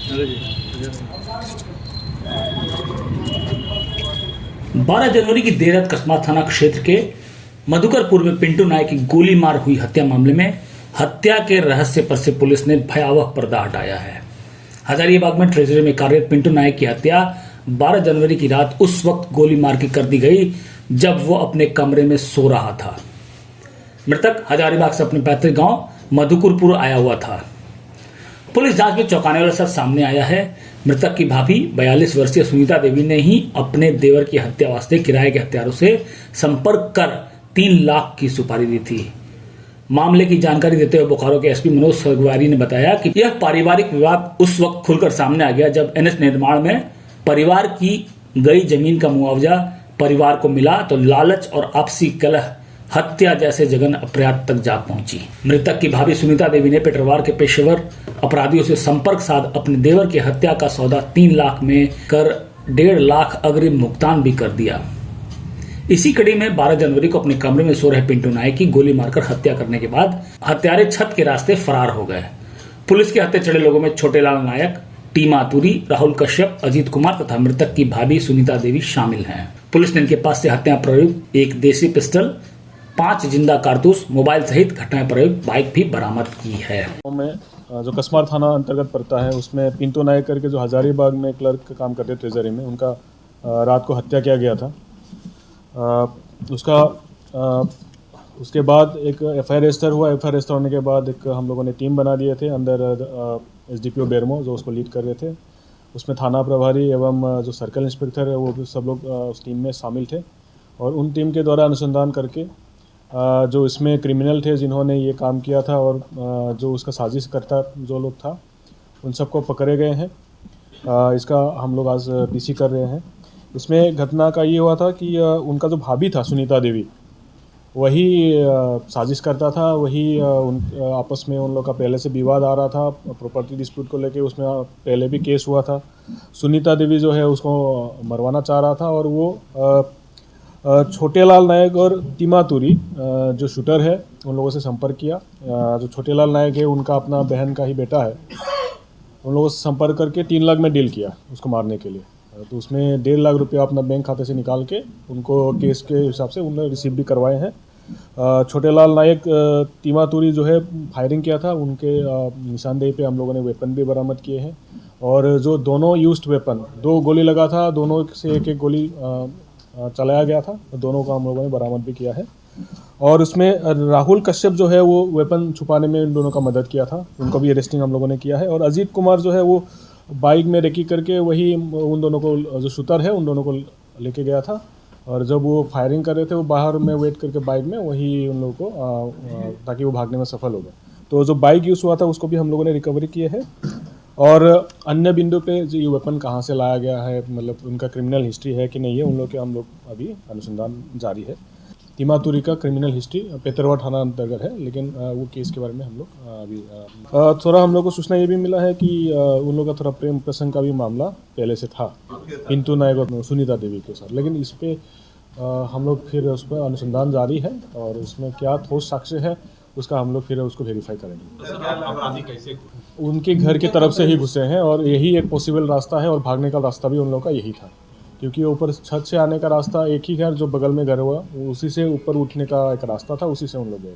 12 जनवरी की देर रात कसमा थाना क्षेत्र के मधुकरपुर में पिंटू नायक की गोली मार हुई हत्या मामले में हत्या के रहस्य पर से पुलिस ने भयावह पर्दा हटाया है। हजारीबाग में ट्रेजरी में कार्यरत पिंटू नायक की हत्या 12 जनवरी की रात उस वक्त गोली मार के कर दी गई जब वो अपने कमरे में सो रहा था। मृतक हजारीबाग से अपने पैतृक गांव मधुकरपुर आया हुआ था। पुलिस जांच में चौंकाने वाला सच सामने आया है। मृतक की भाभी 42 वर्षीय सुनीता देवी ने ही अपने देवर की हत्या वास्ते किराए के हत्यारों से संपर्क कर 3 लाख की सुपारी दी थी। मामले की जानकारी देते हुए बोकारो के एसपी मनोज सरगवारी ने बताया कि यह पारिवारिक विवाद उस वक्त खुलकर सामने आ गया जब एनएच निर्माण में परिवार की गई जमीन का मुआवजा परिवार को मिला तो लालच और आपसी कलह हत्या जैसे जघन्य अपराध तक जा पहुंची। मृतक की भाभी सुनीता देवी ने पेट्रोवार के पेशेवर अपराधियों से संपर्क साध अपने देवर की हत्या का सौदा 3 लाख में कर 1.5 लाख अग्रिम भुगतान भी कर दिया। इसी कड़ी में 12 जनवरी को अपने कमरे में सो रहे पिंटू नायक की गोली मारकर हत्या करने के बाद हत्यारे छत के रास्ते फरार हो गए। पुलिस के हत्या चढ़े लोगों में छोटेलाल नायक, टीमा तुरी, राहुल कश्यप, अजीत कुमार तथा मृतक की भाभी सुनीता देवी शामिल हैं। पुलिस ने इनके पास से हत्या प्रयुक्त एक देसी पिस्टल, 5 जिंदा कारतूस, मोबाइल सहित घटना प्रयुक्त बाइक भी बरामद की है। में जो कसमार थाना अंतर्गत पड़ता है उसमें पिंटू नायक करके जो हजारीबाग में क्लर्क का काम करते ट्रेजरी में, उनका रात को हत्या किया गया था। उसके बाद एक एफआईआर रजिस्टर हुआ। एफआईआर रजिस्टर होने के बाद एक हम लोगों ने टीम बना दिए थे। अंदर एसडीपीओ बेरमो जो उसको लीड कर रहे थे, उसमें थाना प्रभारी एवं जो सर्कल इंस्पेक्टर है वो भी सब लोग उस टीम में शामिल थे। और उन टीम के द्वारा अनुसंधान करके जो इसमें क्रिमिनल थे जिन्होंने ये काम किया था और जो उसका साजिश करता जो लोग था उन सबको पकड़े गए हैं। इसका हम लोग आज पीसी कर रहे हैं। इसमें घटना का ये हुआ था कि उनका जो भाभी था सुनीता देवी, वही साजिश करता था। वही आपस में उन लोग का पहले से विवाद आ रहा था प्रॉपर्टी डिस्प्यूट को लेके। उसमें पहले भी केस हुआ था। सुनीता देवी जो है उसको मरवाना चाह रहा था और वो छोटेलाल नायक और टीमा तुरी जो शूटर है उन लोगों से संपर्क किया। जो छोटेलाल नायक है उनका अपना बहन का ही बेटा है। उन लोगों से संपर्क करके 3 लाख में डील किया उसको मारने के लिए। तो उसमें 1.5 लाख रुपया अपना बैंक खाते से निकाल के उनको केस के हिसाब से उन्होंने रिसीव भी करवाए हैं। छोटेलाल नायक, टीमा तुरी जो है फायरिंग किया था, उनके निशानदेही पे हम लोगों ने वेपन भी बरामद किए हैं। और जो दोनों यूज्ड वेपन, 2 गोली लगा था, दोनों से एक गोली चलाया गया था, दोनों का हम लोगों ने बरामद भी किया है। और उसमें राहुल कश्यप जो है वो वेपन छुपाने में इन दोनों का मदद किया था, उनको भी अरेस्टिंग हम लोगों ने किया है। और अजीत कुमार जो है वो बाइक में रेकी करके वही उन दोनों को, जो शूटर है उन दोनों को लेके गया था। और जब वो फायरिंग कर रहे थे वो बाहर में वेट करके बाइक में वही उन लोगों को ताकि वो भागने में सफल हो गए। तो जो बाइक यूज़ हुआ था उसको भी हम लोगों ने रिकवरी किए है। और अन्य बिंदु पे जो ये वेपन कहाँ से लाया गया है, मतलब उनका क्रिमिनल हिस्ट्री है कि नहीं है, उन लोग के हम लोग अभी अनुसंधान जारी है। टीमा तुरी का क्रिमिनल हिस्ट्री पेतरवा थाना अंतर्गत है, लेकिन वो केस के बारे में हम लोग अभी थोड़ा हम लोग को सूचना ये भी मिला है कि उन लोगों का थोड़ा प्रेम प्रसंग का भी मामला पहले से था पिंटू नायक और सुनीता देवी के साथ। लेकिन इस पर हम लोग फिर उस पर अनुसंधान जारी है और उसमें क्या ठोस साक्ष्य है उसका हम लोग फिर उसको वेरीफाई करेंगे। उनके घर की तरफ से ही घुसे हैं और यही एक पॉसिबल रास्ता है और भागने का रास्ता भी उन लोगों का यही था, क्योंकि ऊपर छत से आने का रास्ता एक ही है, जो बगल में घर हुआ उसी से ऊपर उठने का एक रास्ता था, उसी से उन लोग गए।